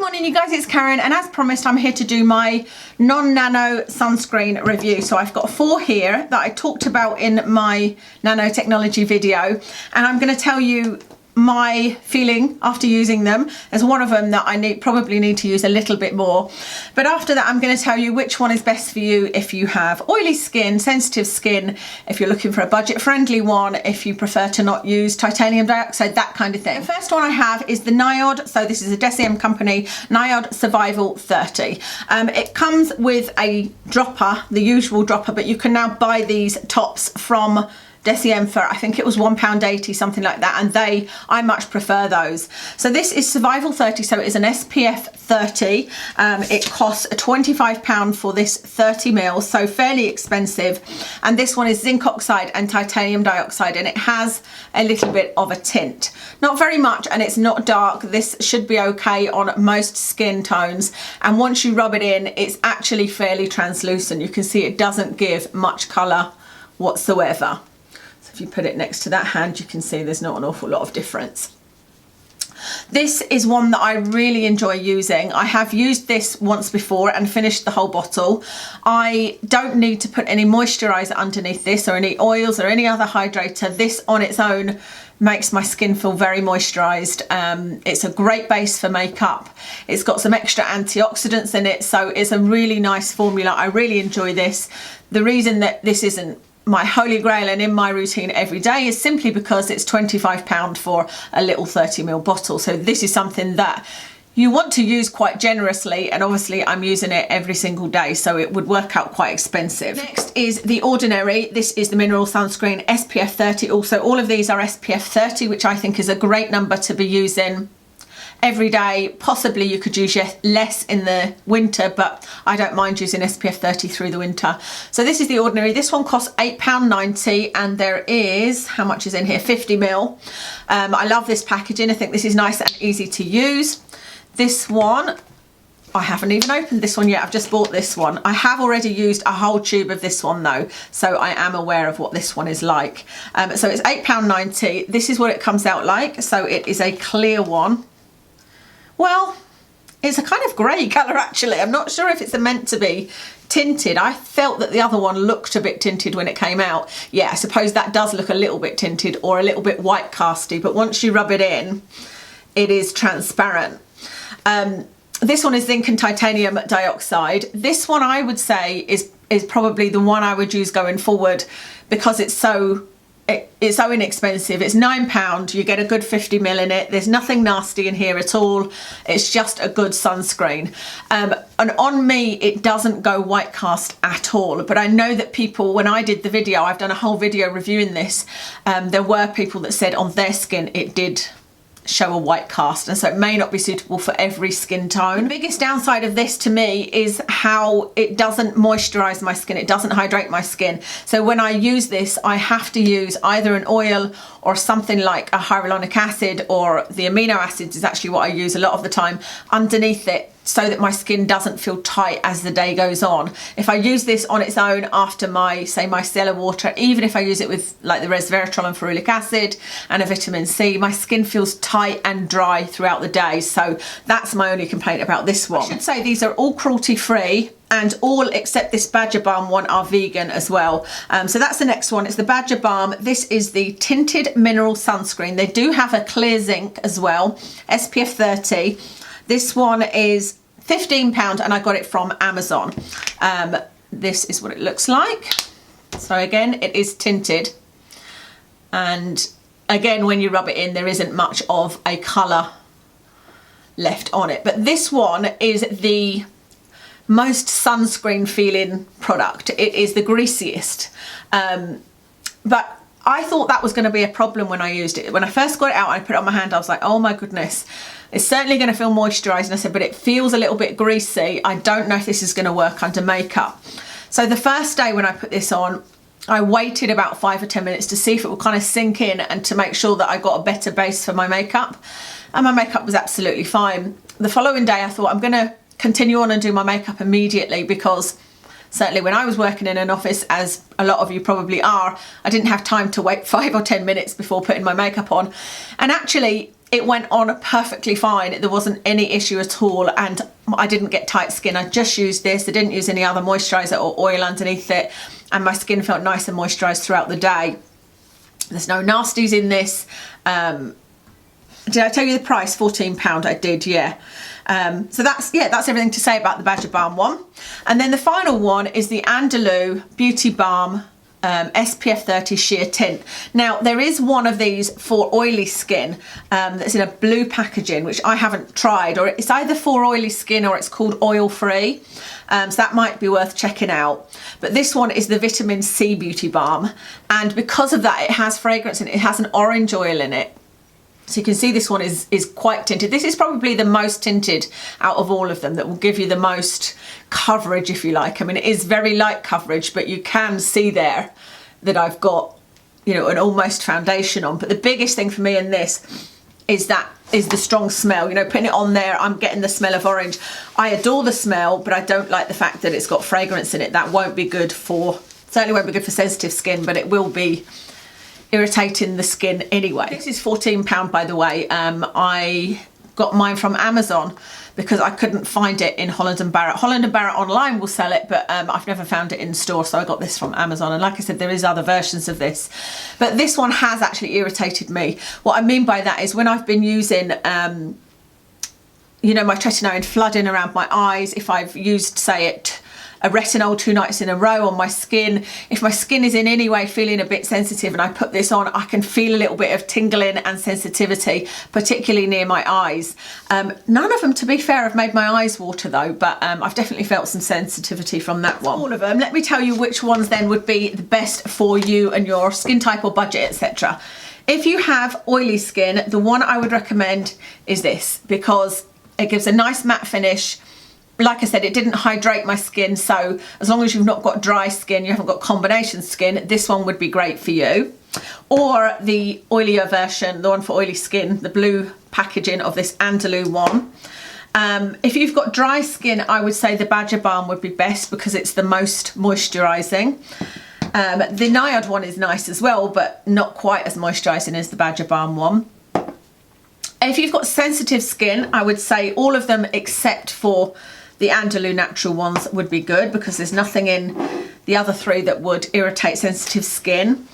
morning you guys, it's Karen, and as promised I'm here to do my non-nano sunscreen review. So I've got 4 here that I talked about in my nanotechnology video, and I'm going to tell you my feeling after using them. There's one of them that I probably need to use a little bit more, but after that I'm going to tell you which one is best for you if you have oily skin, sensitive skin, if you're looking for a budget friendly one, if you prefer to not use titanium dioxide, that kind of thing. The first one I have is the NIOD, so this is a Deciem company, NIOD Survival 30. It comes with a dropper, the usual dropper, but you can now buy these tops from Deciem for, I think it was £1.80, something like that, and I much prefer those. So this is Survival 30, so it is an SPF 30. It costs £25 for this 30 mils, so fairly expensive, and this one is zinc oxide and titanium dioxide, and it has a little bit of a tint, not very much, and it's not dark. This should be okay on most skin tones, and once you rub it in, it's actually fairly translucent. You can see it doesn't give much colour whatsoever. If you put it next to that hand, you can see there's not an awful lot of difference. This is one that I really enjoy using. I have used this once before and finished the whole bottle. I don't need to put any moisturiser underneath this, or any oils or any other hydrator. This on its own makes my skin feel very moisturised. It's a great base for makeup. It's got some extra antioxidants in it, so it's a really nice formula. I really enjoy this. The reason that this isn't my holy grail and in my routine every day is simply because it's £25 for a little 30ml bottle. So this is something that you want to use quite generously, and obviously I'm using it every single day, so it would work out quite expensive. Next is The Ordinary. This is the mineral sunscreen SPF 30. Also, all of these are SPF 30, which I think is a great number to be using every day. Possibly you could use less in the winter, but I don't mind using SPF 30 through the winter. So this is The Ordinary. This one costs £8.90, and there is, how much is in here? 50ml. I love this packaging. I think this is nice and easy to use. This one, I haven't even opened this one yet. I've just bought this one. I have already used a whole tube of this one though, so I am aware of what this one is like. So it's £8.90. This is what it comes out like. So it is a clear one. Well, it's a kind of grey colour actually. I'm not sure if it's meant to be tinted. I felt that the other one looked a bit tinted when it came out. Yeah, I suppose that does look a little bit tinted or a little bit white casty, but once you rub it in, it is transparent. This one is zinc and titanium dioxide. This one I would say is probably the one I would use going forward, because it's so inexpensive. It's £9. You get a good 50ml in it. There's nothing nasty in here at all. It's just a good sunscreen. And on me, it doesn't go white cast at all. But I know that people, when I did the video, I've done a whole video reviewing this, there were people that said on their skin it did show a white cast, and so it may not be suitable for every skin tone. The biggest downside of this to me is how it doesn't moisturize my skin, it doesn't hydrate my skin. So when I use this, I have to use either an oil or something like a hyaluronic acid, or the amino acids is actually what I use a lot of the time, underneath it, so that my skin doesn't feel tight as the day goes on. If I use this on its own after my, say, micellar water, even if I use it with like the resveratrol and ferulic acid and a vitamin C, my skin feels tight and dry throughout the day. So that's my only complaint about this one. I should say these are all cruelty free, and all except this Badger Balm one are vegan as well. So that's the next one. It's the Badger Balm. This is the tinted mineral sunscreen. They do have a clear zinc as well, SPF 30. This one is £15 and I got it from Amazon. This is what it looks like. So again, it is tinted. And again, when you rub it in, there isn't much of a colour left on it. But this one is the most sunscreen feeling product. It is the greasiest. But I thought that was going to be a problem when I used it. When I first got it out, I put it on my hand, I was like, oh my goodness, it's certainly going to feel moisturised. And I said, but it feels a little bit greasy. I don't know if this is going to work under makeup. So the first day when I put this on, I waited about 5 or 10 minutes to see if it would kind of sink in and to make sure that I got a better base for my makeup. And my makeup was absolutely fine. The following day, I thought I'm going to continue on and do my makeup immediately, because certainly when I was working in an office, as a lot of you probably are, I didn't have time to wait 5 or 10 minutes before putting my makeup on. And actually, it went on perfectly fine. There wasn't any issue at all, and I didn't get tight skin. I just used this. I didn't use any other moisturiser or oil underneath it, and my skin felt nice and moisturised throughout the day. There's no nasties in this. Did I tell you the price? £14. I did, yeah. So that's everything to say about the Badger Balm one. And then the final one is the Andalou Beauty Balm SPF 30 Sheer Tint. Now there is one of these for oily skin that's in a blue packaging, which I haven't tried, or it's either for oily skin or it's called oil free. So that might be worth checking out. But this one is the Vitamin C Beauty Balm, and because of that it has fragrance and it has an orange oil in it. So you can see this one is quite tinted. This is probably the most tinted out of all of them, that will give you the most coverage, if you like. I mean, it is very light coverage, but you can see there that I've got, you know, an almost foundation on. But the biggest thing for me in this is the strong smell. You know, putting it on there, I'm getting the smell of orange. I adore the smell, but I don't like the fact that it's got fragrance in it. That won't be good for, certainly won't be good for sensitive skin, but it will be irritating the skin anyway. This is £14, by the way. I got mine from Amazon because I couldn't find it in Holland & Barrett. Holland & Barrett online will sell it, but I've never found it in store, so I got this from Amazon. And like I said, there is other versions of this, but this one has actually irritated me. What I mean by that is when I've been using you know, my tretinoin flooding around my eyes, if I've used, say, a retinol 2 nights in a row on my skin, if my skin is in any way feeling a bit sensitive and I put this on, I can feel a little bit of tingling and sensitivity, particularly near my eyes. None of them, to be fair, have made my eyes water though, but I've definitely felt some sensitivity from that one. All of them. Let me tell you which ones then would be the best for you and your skin type or budget, etc. If you have oily skin, the one I would recommend is this, because it gives a nice matte finish. Like I said, it didn't hydrate my skin, so as long as you've not got dry skin, you haven't got combination skin, this one would be great for you. Or the oilier version, the one for oily skin, the blue packaging of this Andalou one. If you've got dry skin, I would say the Badger Balm would be best because it's the most moisturising. The NIOD one is nice as well, but not quite as moisturising as the Badger Balm one. If you've got sensitive skin, I would say all of them except for the Andalou Natural ones would be good, because there's nothing in the other three that would irritate sensitive skin.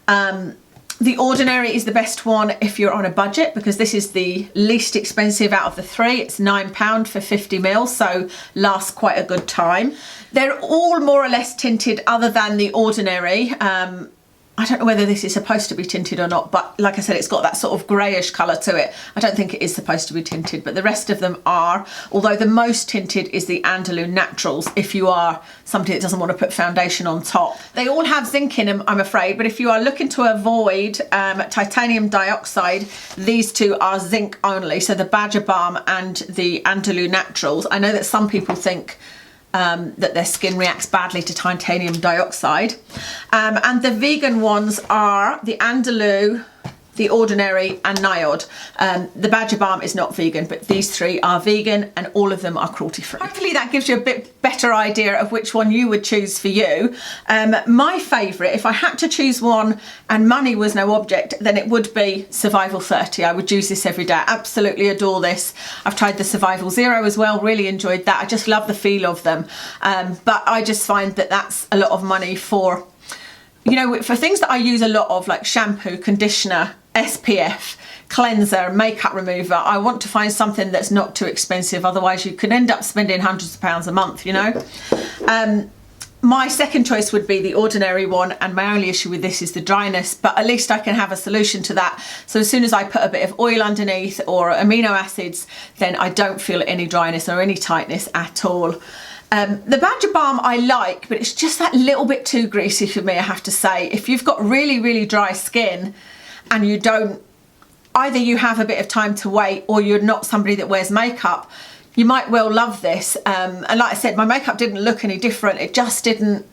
The Ordinary is the best one if you're on a budget, because this is the least expensive out of the three. It's £9 for 50ml, so lasts quite a good time. They're all more or less tinted other than the Ordinary. I don't know whether this is supposed to be tinted or not, but like I said, it's got that sort of greyish colour to it. I don't think it is supposed to be tinted, but the rest of them are, although the most tinted is the Andalou Naturals, if you are somebody that doesn't want to put foundation on top. They all have zinc in them, I'm afraid, but if you are looking to avoid titanium dioxide, these two are zinc only, so the Badger Balm and the Andalou Naturals. I know that some people think that their skin reacts badly to titanium dioxide. And the vegan ones are the Andalou, the Ordinary and NIOD. The Badger Balm is not vegan, but these three are vegan and all of them are cruelty free. Hopefully that gives you a bit better idea of which one you would choose for you. My favourite, if I had to choose one and money was no object, then it would be Survival 30. I would use this every day. I absolutely adore this. I've tried the Survival Zero as well, really enjoyed that. I just love the feel of them. But I just find that that's a lot of money for, you know, for things that I use a lot of, like shampoo, conditioner, SPF, cleanser, makeup remover. I want to find something that's not too expensive, otherwise you could end up spending hundreds of pounds a month, you know. My second choice would be the Ordinary one, and my only issue with this is the dryness, but at least I can have a solution to that. So as soon as I put a bit of oil underneath or amino acids, then I don't feel any dryness or any tightness at all. The Badger Balm I like, but it's just that little bit too greasy for me, I have to say. If you've got really, really dry skin and you don't, either you have a bit of time to wait or you're not somebody that wears makeup, you might well love this. And like I said, my makeup didn't look any different. It just didn't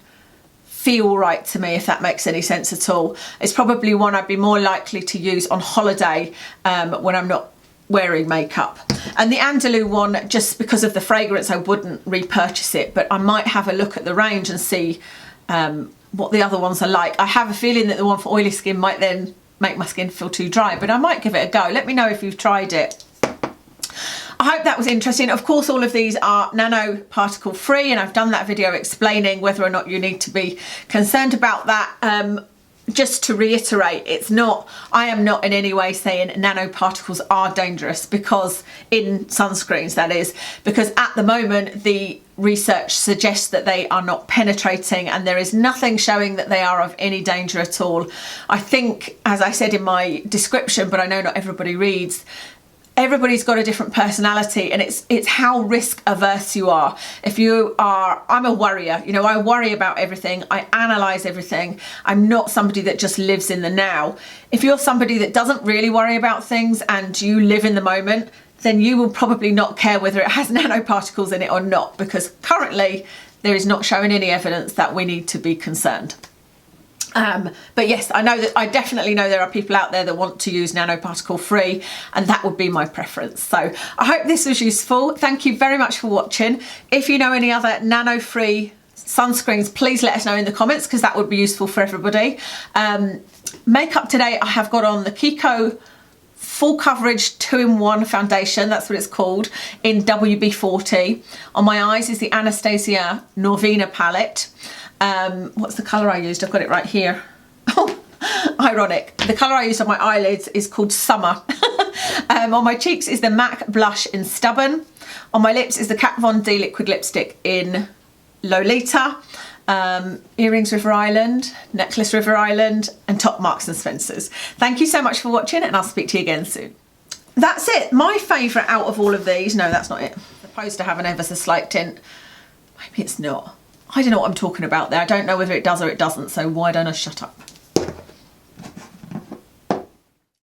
feel right to me, if that makes any sense at all. It's probably one I'd be more likely to use on holiday when I'm not wearing makeup. And the Andalou one, just because of the fragrance, I wouldn't repurchase it, but I might have a look at the range and see what the other ones are like. I have a feeling that the one for oily skin might then make my skin feel too dry, but I might give it a go. Let me know if you've tried it. I hope that was interesting. Of course, all of these are nanoparticle free, and I've done that video explaining whether or not you need to be concerned about that. Just to reiterate, I am not in any way saying nanoparticles are dangerous, because in sunscreens, that is, because at the moment the research suggests that they are not penetrating, and there is nothing showing that they are of any danger at all. I think, as I said in my description, but I know not everybody reads, everybody's got a different personality, and it's how risk averse you are. If you are, I'm a worrier, you know, I worry about everything, I analyze everything. I'm not somebody that just lives in the now. If you're somebody that doesn't really worry about things and you live in the moment, then you will probably not care whether it has nanoparticles in it or not, because currently there is not showing any evidence that we need to be concerned. But yes, I definitely know there are people out there that want to use nanoparticle free, and that would be my preference. So I hope this was useful. Thank you very much for watching. If you know any other nano free sunscreens, please let us know in the comments, because that would be useful for everybody. Makeup today, I have got on the Kiko Full Coverage 2-in-1 foundation, that's what it's called, in WB40. On my eyes is the Anastasia Norvina palette. What's the colour I used? I've got it right here. Oh, ironic. The colour I used on my eyelids is called Summer. On my cheeks is the MAC blush in Stubborn. On my lips is the Kat Von D liquid lipstick in Lolita. Earrings River Island, necklace River Island, and top Marks and Spencer's. Thank you so much for watching, and I'll speak to you again soon. That's it. My favourite out of all of these, no, that's not it. It's supposed to have an ever so slight tint. Maybe it's not. I don't know what I'm talking about there. I don't know whether it does or it doesn't, so why don't I shut up?